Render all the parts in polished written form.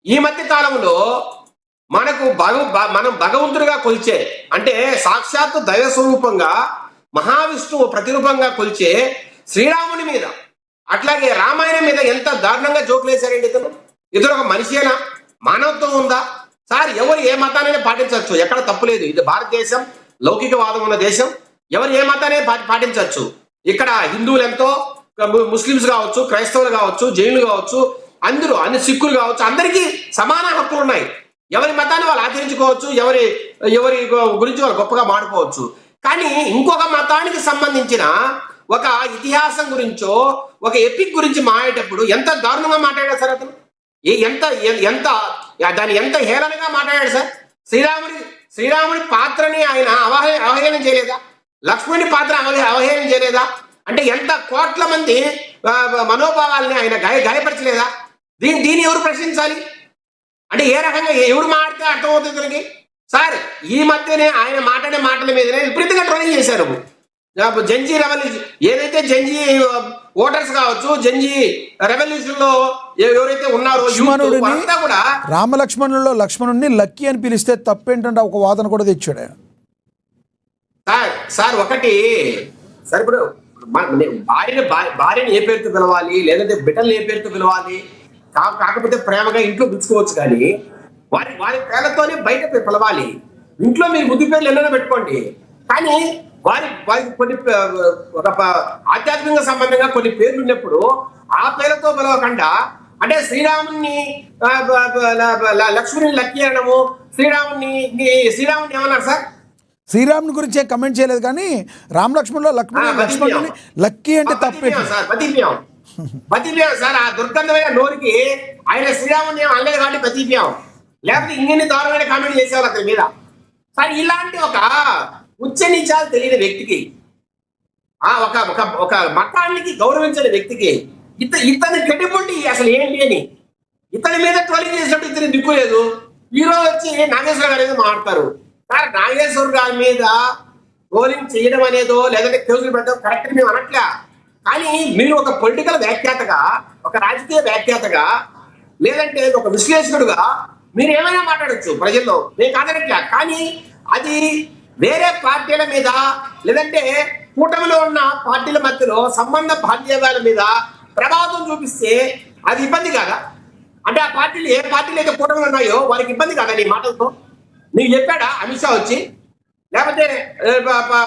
ఈ మధ్య కాలంలో మనకు మనం భగవంతుడిగా కొలిచే అంటే సాక్షాత్తు దైవ స్వరూపంగా మహావిష్ణువు ప్రతిరూపంగా కొలిచే శ్రీరాముని మీద అట్లాగే రామాయణం మీద ఎంత దారుణంగా జోకులేశారండి ఇతను ఒక మనిషేనా? మానవత్వం ఉందా? సార్ ఎవరు ఏ మతానైనా పాటించవచ్చు, ఎక్కడ తప్పులేదు. ఇది భారతదేశం, లౌకికవాదం ఉన్న దేశం. ఎవరు ఏ మతాన్ని పాటించవచ్చు. ఇక్కడ హిందువులు ఎంతో, ముస్లిమ్స్ కావచ్చు, క్రైస్తవులు కావచ్చు, జైనులు కావచ్చు, అందరూ అన్ని సిక్కులు కావచ్చు, అందరికీ సమాన హక్కులు ఉన్నాయి. ఎవరి మతాన్ని వాళ్ళు ఆచరించుకోవచ్చు, ఎవరి గురించి వాళ్ళు గొప్పగా మాడుకోవచ్చు. కానీ ఇంకొక మతానికి సంబంధించిన ఒక ఇతిహాసం గురించో ఒక ఎపిక్ గురించి మాట్లాడేటప్పుడు ఎంత దారుణంగా మాట్లాడాడు సార్ అతను. ఎంత ఎంత దాన్ని ఎంత హేళనగా మాట్లాడాడు సార్. శ్రీరాముడి పాత్రని ఆయన అవహేళన చేయలేదా? లక్ష్మణుని పాత్ర అవహేళన చేయలేదా? అంటే ఎంత కోట్ల మంది మనోభావాల్ని ఆయన గాయపరచలేదా? దీన్ని ఎవరు ప్రశ్నించాలి? అంటే ఏ రకంగా ఎవరు మాట్లాడితే అర్థమవుతుంది తనకి. సార్ ఈ మధ్యనే ఆయన మాట్లాడే మాటల మీదనే విపరీతంగా ట్రోలింగ్ చేశారు. జంజీ రెవల్యూషన్ ఏదైతే జంజీ ఓటర్స్ కావచ్చు, జంజీ రెవల్యూషన్ లో ఎవరైతే ఉన్నారో కూడా రామలక్ష్మణుల్లో లక్ష్మణుడిని లక్కీ అని పిలిస్తే తప్పేంటంటే ఒక వాదన కూడా తెచ్చాడు ఆయన. సార్ ఒకటి సార్, ఇప్పుడు భార్యని ఏ పేరుతో పిలవాలి, లేదంటే బిడ్డల్ని ఏ పేరుతో పిలవాలి, కాకపోతే ప్రేమగా ఇంట్లో పిలుచుకోవచ్చు. కానీ వారి పేర్లతోనే బయట పిలవాలి. ఇంట్లో మీరు ముద్దు పేర్లు ఎన్నైనా పెట్టుకోండి, కానీ వారి కొన్ని ఒక ఆధ్యాత్మిక సంబంధంగా కొన్ని పేర్లు ఉన్నప్పుడు ఆ పేరుతో పిలవకుండా, అంటే శ్రీరాముని లక్ష్మణుని లక్కీ అనడము, శ్రీరాముని ఏమన్నారు సార్? శ్రీరాముని గురించి కమెంట్ చేయలేదు, కానీ రామలక్ష్మణులో లక్ష్మణుని లక్కీ అంటే తప్పే సార్. పతివ్యం సార్. ఆ దుర్గంధమైన నోరికి ఆయన శ్రీరాముని ఏం అనలేదు కాబట్టి పతివ్యం, లేకపోతే ఇన్ని దారుణమైన కామెంట్ చేసేవాళ్ళు అతని మీద. సార్ ఇలాంటి ఒక ఉచ్చ నీచాలు తెలియని వ్యక్తికి, ఒక మతానికి గౌరవించని వ్యక్తికి ఇతని క్రెడిబిలిటీ అసలు ఏంటి అని ఇతని మీద ట్రోలింగ్ చేసినట్టు ఇతని దిక్కు లేదు. ఈరోజు వచ్చి నాగేశ్వర గారి మీద మాట్లాడతారు. సార్ నాగేశ్వర గారి మీద ట్రోలింగ్ చేయడం అనేదో లేదంటే కేసులు పెట్టడం కరెక్ట్ మేము అనట్లే. కానీ మీరు ఒక పొలిటికల్ వ్యాఖ్యాతగా, ఒక రాజకీయ వ్యాఖ్యాతగా, లేదంటే ఒక విశ్లేషకుడుగా మీరు ఏమైనా మాట్లాడచ్చు ప్రజల్లో, నేను కాదనట్లే. కానీ అది వేరే పార్టీల మీద లేదంటే కూటమిలో ఉన్న పార్టీల మధ్యలో సంబంధ బాధ్యతల మీద ప్రభావం చూపిస్తే అది ఇబ్బంది కాదా? అంటే ఆ పార్టీలు ఏ పార్టీలు అయితే కూటమిలో ఉన్నాయో వారికి ఇబ్బంది కాదా నీ మాటలతో? నీకు చెప్పాడా అమిత్ షా వచ్చి, లేకపోతే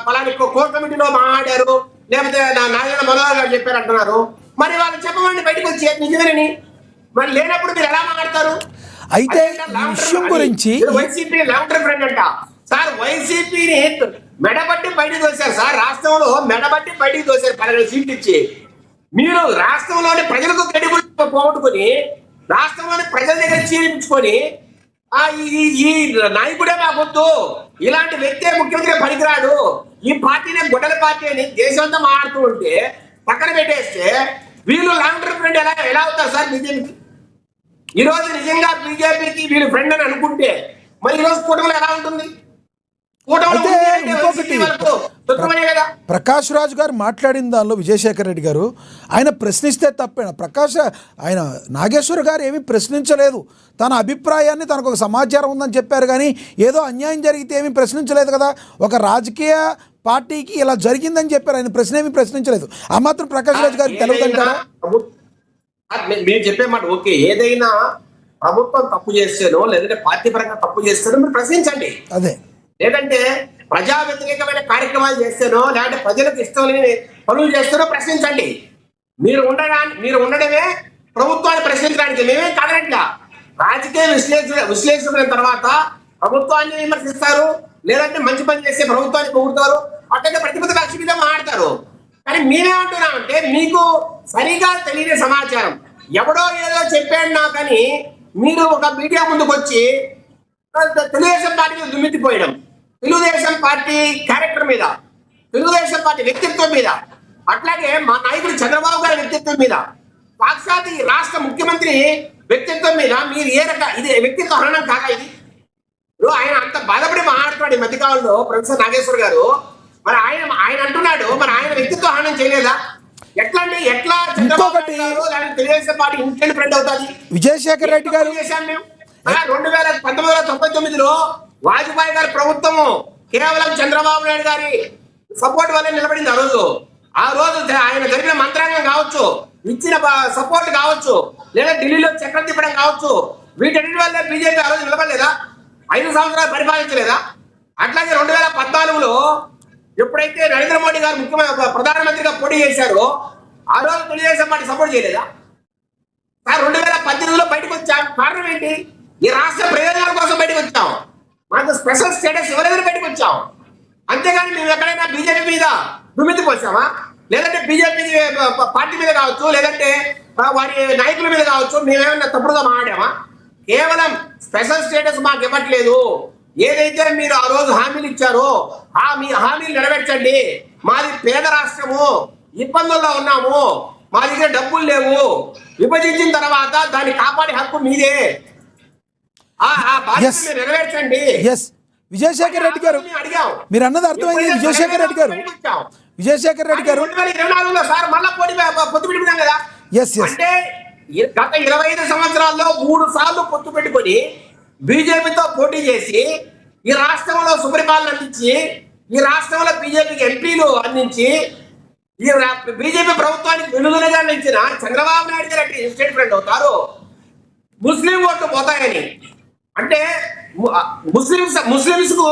పలాని కోర్ కమిటీలో మాట్లాడారు, లేకపోతే నారాయణ మనోహర్ గారు చెప్పారు అంటున్నారు. మరి వాళ్ళు చెప్పమండి బయటకు వచ్చి నిజమేనని. మరి లేనప్పుడు మీరు ఎలా మాట్లాడతారు? అయితే ఈ విషయం గురించి వైసీపీ లాంగ్ టర్మ్ ఫ్రెండ్ అంట సార్. వైసీపీని మెడబట్టి బయటకు తోశారు సార్. రాష్ట్రంలో మెడబట్టి బయటకు తోశారు 12 సీట్లు ఇచ్చి. మీరు రాష్ట్రంలోని ప్రజలకు క్రెడిబిలిటీ పోగొట్టుకుని రాష్ట్రంలోని ప్రజల దగ్గర చీరించుకొని ఈ నాయకుడే మాకొద్దు, ఇలాంటి వ్యక్తే ముఖ్యమంత్రి పనికిరాడు, ఈ పార్టీనే గొడ్డల పార్టీ అని దేశంతో మాట్లాడుతూ ఉంటే పక్కన పెట్టేస్తే వీళ్ళు లాంగ్ టర్మ్ ఫ్రెండ్ ఎలా అవుతారు సార్ బీజేపీకి? ఈ రోజు నిజంగా బీజేపీకి వీళ్ళు ఫ్రెండ్ అని అనుకుంటే మరి ఈ రోజు కూటమిలో ఎలా ఉంటుంది? ప్రకాష్ రాజు గారు మాట్లాడిన దానిలో విజయశేఖర్ రెడ్డి గారు ఆయన ప్రశ్నిస్తే తప్పేనా? ఆయన నాగేశ్వర్ గారు ఏమీ ప్రశ్నించలేదు. తన అభిప్రాయాన్ని, తనకు ఒక సమాచారం ఉందని చెప్పారు, కానీ ఏదో అన్యాయం జరిగితే ఏమీ ప్రశ్నించలేదు కదా. ఒక రాజకీయ పార్టీకి ఇలా జరిగిందని చెప్పారు, ఆయన ప్రశ్న ఏమీ ప్రశ్నించలేదు. ఆ మాత్రం ప్రకాష్ రాజు గారికి తెలియదంటారా? మీరు చెప్పే మాట ఓకే. ఏదైనా ప్రభుత్వం తప్పు చేస్తేనో లేదంటే పార్టీ పరంగా తప్పు చేస్తేనో మీరు ప్రశ్నించండి. అదే, లేదంటే ప్రజా వ్యతిరేకమైన కార్యక్రమాలు చేస్తేనో లేదంటే ప్రజలకు ఇష్టం లేని పనులు చేస్తేనో ప్రశ్నించండి. మీరు ఉండడమే ప్రభుత్వాన్ని ప్రశ్నించడానికి. మేమే కాదనట్లా. రాజకీయ విశ్లేషకులైన తర్వాత ప్రభుత్వాన్ని విమర్శిస్తారు, లేదంటే మంచి పని చేస్తే ప్రభుత్వాన్ని పొగుడుతారు, అట్లయితే ప్రతిపక్ష కక్ష మీద మాట్లాడతారు. కానీ మేమేమంటున్నామంటే మీకు సరిగా తెలియని సమాచారం ఎవడో ఏదో చెప్పాడు నాకని మీరు ఒక మీడియా ముందుకు వచ్చి తెలుగుదేశం పార్టీ దుమ్మెత్తిపోయడం, తెలుగుదేశం పార్టీ క్యారెక్టర్ మీద, తెలుగుదేశం పార్టీ వ్యక్తిత్వం మీద, అట్లాగే మా నాయకుడు చంద్రబాబు గారి వ్యక్తిత్వం మీద, సాక్షాత్ ఈ రాష్ట్ర ముఖ్యమంత్రి వ్యక్తిత్వం మీద మీరు ఇది వ్యక్తిత్వ హరణం కాదా? ఇది ఆయన అంత బాధపడి మాట్లాడుతున్నాడు ఈ మధ్యకాలంలో ప్రొఫెసర్ నాగేశ్వర్ గారు. మరి ఆయన అంటున్నాడు, మరి ఆయన వ్యక్తిత్వ హరణం చేయలేదా? ఎట్లా అంటే ఎట్లా ఇంకొకటి తెలుగుదేశం పార్టీ ఇన్స్టెంట్ ఫ్రెండ్ అవుతుంది. విజయశేఖర్ రెడ్డి గారు చేశాం మేము 1999లో వాజ్పేయి గారి ప్రభుత్వము కేవలం చంద్రబాబు నాయుడు గారి సపోర్ట్ వల్లే నిలబడింది. ఆ రోజు ఆయన జరిపిన మంత్రాంగం కావచ్చు, ఇచ్చిన సపోర్ట్ కావచ్చు, లేదా ఢిల్లీలో చక్రం తిప్పడం కావచ్చు, వీటన్నిటి వల్లే బీజేపీ ఆ రోజు నిలబడలేదా? 5 సంవత్సరాలు పరిపాలించలేదా? అట్లాగే 2014లో ఎప్పుడైతే నరేంద్ర మోడీ గారు ప్రధానమంత్రిగా పోటీ చేశారో ఆ రోజు తెలుగుదేశం పార్టీ సపోర్ట్ చేయలేదా? 2018లో బయటకు వచ్చాం. కారణం ఏంటి? ఈ రాష్ట్ర ప్రయోజనాల కోసం బయటకు వచ్చాం. మాకు స్పెషల్ స్టేటస్ ఎవరైనా బయటకు వచ్చాం. అంతేగాని మేము ఎక్కడైనా బీజేపీ మీద దుమ్మెత్తి పోసామా? లేదంటే బీజేపీ పార్టీ మీద కావచ్చు, లేదంటే వారి నాయకుల మీద కావచ్చు, మేమేమన్నా తప్పుడుగా మాట్లాడామా? కేవలం స్పెషల్ స్టేటస్ మాకు ఇవ్వట్లేదు. ఏదైతే మీరు ఆ రోజు హామీలు ఇచ్చారో మీ హామీలు నెరవేర్చండి. మాది పేద రాష్ట్రము, ఇబ్బందుల్లో ఉన్నాము, మా దగ్గర డబ్బులు లేవు, విభజించిన తర్వాత దాన్ని కాపాడే హక్కు మీదే, ఆ బాధ్యత మీరు నెరవేర్చండి. విజయశేఖర్ రెడ్డి గారు మీరు అన్నది అర్థమైంది. విజయశేఖర్ రెడ్డి గారు 2024లో సార్ మళ్ళా పొత్తు పెట్టుకున్నాం కదా. అంటే గత 25 సంవత్సరాల్లో 3 సార్లు పొత్తు పెట్టుకొని బీజేపీతో పోటీ చేసి ఈ రాష్ట్రంలో సుపరిపాలన అందించి, ఈ రాష్ట్రంలో బీజేపీకి ఎంపీలు అందించి, ఈ బీజేపీ ప్రభుత్వానికి వెనుదనగా నిలిచిన చంద్రబాబు నాయుడు గారు అంటే స్టేట్ ఫ్రెండ్ అవుతారు. ముస్లిం ఓట్లు పోతాయని అంటే ముస్లింస్ కు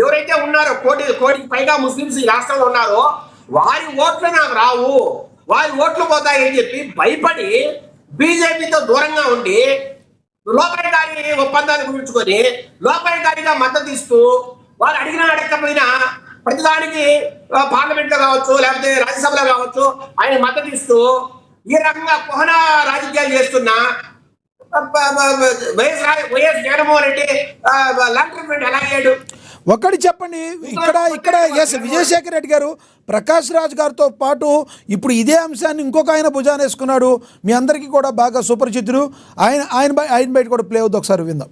ఎవరైతే ఉన్నారో కోటికి పైగా ముస్లింస్ ఈ రాష్ట్రంలో ఉన్నారో వారి ఓట్లు నాకు రావు, వారి ఓట్లు పోతాయని చెప్పి భయపడి బీజేపీతో దూరంగా ఉండి లోపాయికారి ఒప్పందాన్ని కుదుర్చుకొని లోపాయికారిగా మద్దతు ఇస్తూ వాళ్ళు అడగకపోయినా ప్రతిదానికి పార్లమెంట్ లో కావచ్చు, లేకపోతే రాజ్యసభలో కావచ్చు ఆయన మద్దతు ఇస్తూ ఈ రకంగా కుహన రాజకీయాలు చేస్తున్న వైఎస్ జగన్మోహన్ రెడ్డి లంచం ఎలా అయ్యాడు? ఒక్కటి చెప్పండి. ఇక్కడ విజయశేఖర్ రెడ్డి గారు ప్రకాష్ రాజ్ గారితో పాటు ఇప్పుడు ఇదే అంశాన్ని ఇంకొక ఆయన భుజాన్ని వేసుకున్నాడు. మీ అందరికీ కూడా బాగా సుపరిచితుడు. ఆయన బయట కూడా ప్లే అవుతుంది, ఒకసారి విందాం.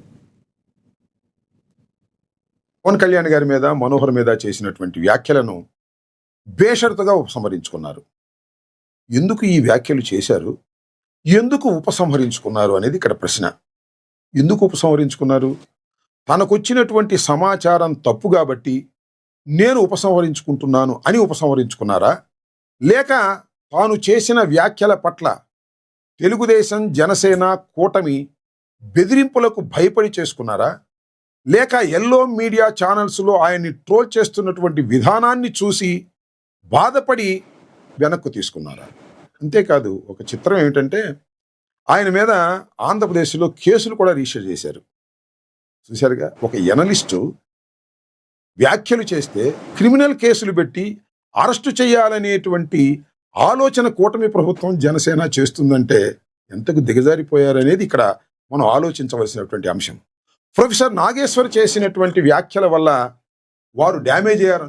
పవన్ కళ్యాణ్ గారి మీద, మనోహర్ మీద చేసినటువంటి వ్యాఖ్యలను బేషరతుగా ఉపసంహరించుకున్నారు. ఎందుకు ఈ వ్యాఖ్యలు చేశారు, ఎందుకు ఉపసంహరించుకున్నారు అనేది ఇక్కడ ప్రశ్న. ఎందుకు ఉపసంహరించుకున్నారు? తనకొచ్చినటువంటి సమాచారం తప్పు కాబట్టి నేను ఉపసంహరించుకుంటున్నాను అని ఉపసంహరించుకున్నారా? లేక తాను చేసిన వ్యాఖ్యల పట్ల తెలుగుదేశం, జనసేన కూటమి బెదిరింపులకు భయపడి చేసుకున్నారా? లేక ఎల్లో మీడియా ఛానల్స్లో ఆయన్ని ట్రోల్ చేస్తున్నటువంటి విధానాన్ని చూసి బాధపడి వెనక్కు తీసుకున్నారా? అంతేకాదు, ఒక చిత్రం ఏమిటంటే ఆయన మీద ఆంధ్రప్రదేశ్లో కేసులు కూడా రిజిస్టర్ చేశారు. చూశారుగా, ఒక ఎనలిస్టు వ్యాఖ్యలు చేస్తే క్రిమినల్ కేసులు పెట్టి అరెస్టు చేయాలనేటువంటి ఆలోచన కూటమి ప్రభుత్వం, జనసేన చేస్తుందంటే ఎంతకు దిగజారిపోయారనేది ఇక్కడ మనం ఆలోచించవలసినటువంటి అంశం. ప్రొఫెసర్ నాగేశ్వర్ చేసినటువంటి వ్యాఖ్యల వల్ల వారు డ్యామేజ్ అయ్యారు.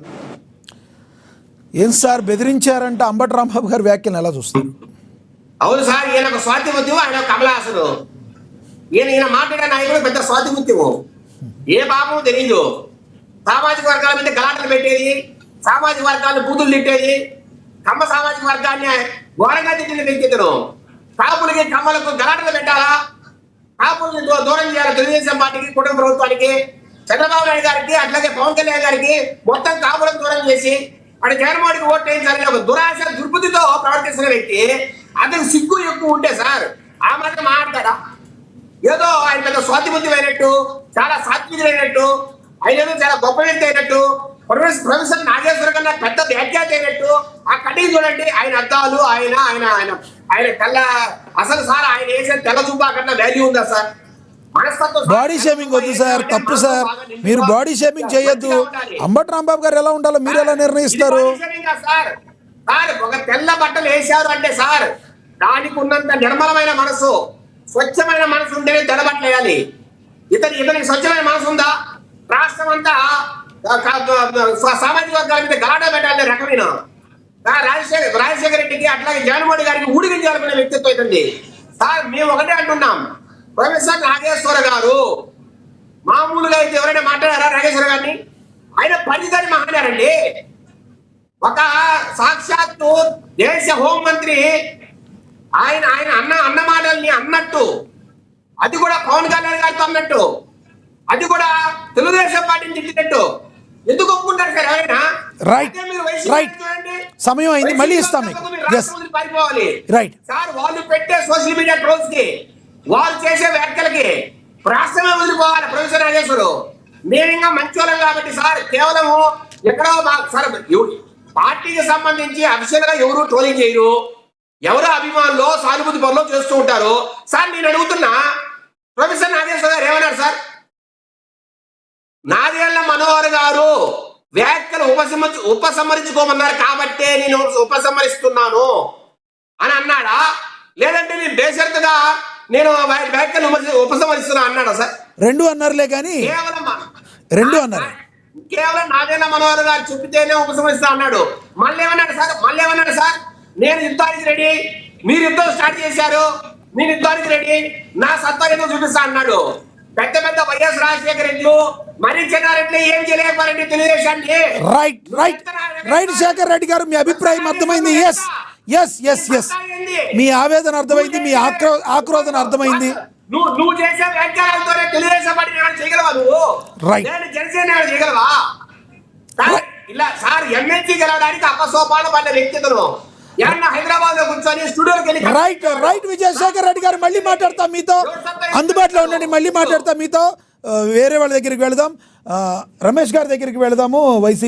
ఏం సార్ బెదిరించారంటే అంబటి రాంబాబు గారి వ్యాఖ్యలను ఎలా చూస్తారు? అవును సార్, ఈయన ఒక స్వాతిముత్యం, ఆయన కమలాసను. ఈయన మాట్లాడే నాయకుడు పెద్ద స్వాతిముత్యము. ఏ పాపం తెలీదు. సామాజిక వర్గాల మీద గలాటలు పెట్టేది, సామాజిక వర్గాలను బూతులు తిట్టేది, కమ్మ సామాజిక వర్గాన్ని ఘోరంగా తిట్టిన వ్యక్తిత్వం. కాపులకి కమ్మలకు గలాటలు పెట్టాలా, కాపుల్ని దూరం చేయాలి తెలుగుదేశం పార్టీకి, కుటుంబ ప్రభుత్వానికి, చంద్రబాబు నాయుడు గారికి, అట్లాగే పవన్ కళ్యాణ్ గారికి మొత్తం కాపులకు దూరం చేసి అటు జగన్మోహన్కి ఓటు వేయించాలని ఒక దురాశ దుర్బుద్ధితో ప్రవర్తిస్తున్న వ్యక్తి. అతను సిగ్గు ఎక్కువ ఉంటే సార్ ఆ మాత్రం మాట్లాడతాడా? ఏదో ఆయన పెద్ద స్వాతిబుద్ధి అయినట్టు, చాలా సాత్వికులైనట్టు, ఆయన ఏదో చాలా గొప్ప వ్యక్తి అయినట్టు, ప్రొఫెసర్ నాగేశ్వర కన్నా పెద్ద వ్యాఖ్యాత అయినట్టు ఆ కటింగ్ చూడండి. ఆయన అద్దాలు, ఆయన ఆయన ఆయన ఆయన తెల్ల, అసలు సార్ ఆయన వేసే తెల్ల చూపా కన్నా వాల్యూ ఉందా సార్? బాడీ షేమింగ్ వద్దు సార్, తప్పు సార్. మీరు బాడీ షేమింగ్ చేయొద్దు. అంబటి రాంబాబు గారు ఎలా ఉండాలో మీరు ఎలా నిర్ణయిస్తారు? సార్ ఒక తెల్ల బట్టలు వేశారు అంటే సార్ దానికి ఉన్నంత నిర్మలమైన మనసు, స్వచ్ఛమైన మనసు ఉంటేనే తెల్ల బట్టలు వేయాలి. ఇతనికి స్వచ్ఛమైన మనసు ఉందా? రాష్ట్రం అంతా సామాజిక వర్గాల మీద గలాటా పెట్టాలనే రకమైన రాజశేఖర రెడ్డికి, అట్లాగే జగన్మోహన్ గారికి ఊడిగించాలనే వ్యక్తిత్వం అవుతుంది సార్. మేము ఒకటే అంటున్నాం, ప్రొఫెసర్ నాగేశ్వర గారు మామూలుగా అయితే ఎవరైనా మాట్లాడారా నాగేశ్వర గారిని? ఆయన పరిధిని మాట్లాడారండి. ఒక సాక్షాత్తు దేశ హోంమంత్రి ఆయన ఆయన అన్న మాటల్ని అన్నట్టు, అది కూడా పవన్ కళ్యాణ్ గారితో అన్నట్టు, అది కూడా తెలుగుదేశం పార్టీని తిట్టినట్టు ఎందుకు ఒప్పుకుంటారు సార్ ఎవరైనా? రైట్ అదే మీరు వైసీపీ రైట్ చూడండి. సమయం అయింది, మళ్ళీ ఇస్తాం వైసీపీ మీకు. మీరు ఎస్ రాష్ట్రం వదిలి పారిపోవాలి. రైట్ సార్ వాళ్ళు పెట్టే సోషల్ మీడియా ట్రోల్స్ కి, వాళ్ళు చేసే వ్యాఖ్యలకి రాష్ట్రమే వదిలిపోవాలి. ప్రొఫెసర్ నాగేశ్వరు మేము ఇంకా మంచోళం కాబట్టి సార్, కేవలం ఎక్కడో సార్ పార్టీకి సంబంధించి అఫీషియల్ గా ఎవరు ట్రోలింగ్ చేయరు, ఎవరో అభిమానులు సానుభూతి పనులు చేస్తూ ఉంటారు. సార్ నేను అడుగుతున్నా, ప్రొఫెసర్ నాగేశ్వర గారు ఏమన్నారు సార్? నాదెళ్ల మనోహర్ గారు వ్యాఖ్యలు ఉపసంహరించుకోమన్నారు కాబట్టే నేను ఉపసంహరిస్తున్నాను అని అన్నాడా? లేదంటే నేను బేషరతుగా నేను వ్యాఖ్యలు ఉపసంహరిస్తున్నా అన్నాడా సార్? రెండు అన్నారులే కానీ రెండు అన్నారు. కేవలం నాదెళ్ల మనోహర్ గారు చెప్పితేనే ఉపసంహరిస్తా అన్నాడు. మళ్ళీ ఏమన్నాడు సార్? నేను యుద్ధానికి రెడీ, మీరు యుద్ధం స్టార్ట్ చేశారు, నేను యుద్ధానికి రెడీ, నా సత్తా ఏదో చూపిస్తా అన్నాడు. పెద్ద పెద్ద వైఎస్ రాజశేఖర రెడ్లు, మరి చెన్నారెడ్డి ఏం చేయలేకపోయారండి తెలుగుదేశాన్ని. Right right right Shekhar Reddy garu, మీ అభిప్రాయం అర్థమైంది. ఎస్ ఎస్ ఎస్ ఎస్ మీ ఆవేదన అర్థమైంది, మీ ఆక్రోధన అర్థమైంది. నువ్వు చేసే వ్యాఖ్యలతోనే తెలుగుదేశం పార్టీ చేయగలవా? నువ్వు రైట్ జనసేన చేయగలవా? ఇలా సార్ ఎమ్మెల్సీ గెలవడానికి అపసోపాలు పడ్డ వ్యక్తిత్వం హైదరాబాద్ లో కూర్చొని స్టూడియోకి వెళ్ళి రైట్ రైట్ విజయశేఖర్ రెడ్డి గారు, మళ్ళీ మాట్లాడతాం మీతో, అందుబాటులో ఉండండి, మళ్ళీ మాట్లాడతాం మీతో. వేరే వాళ్ళ దగ్గరికి వెళదాం, రమేష్ గారి దగ్గరికి వెళదాము. వైసీపీ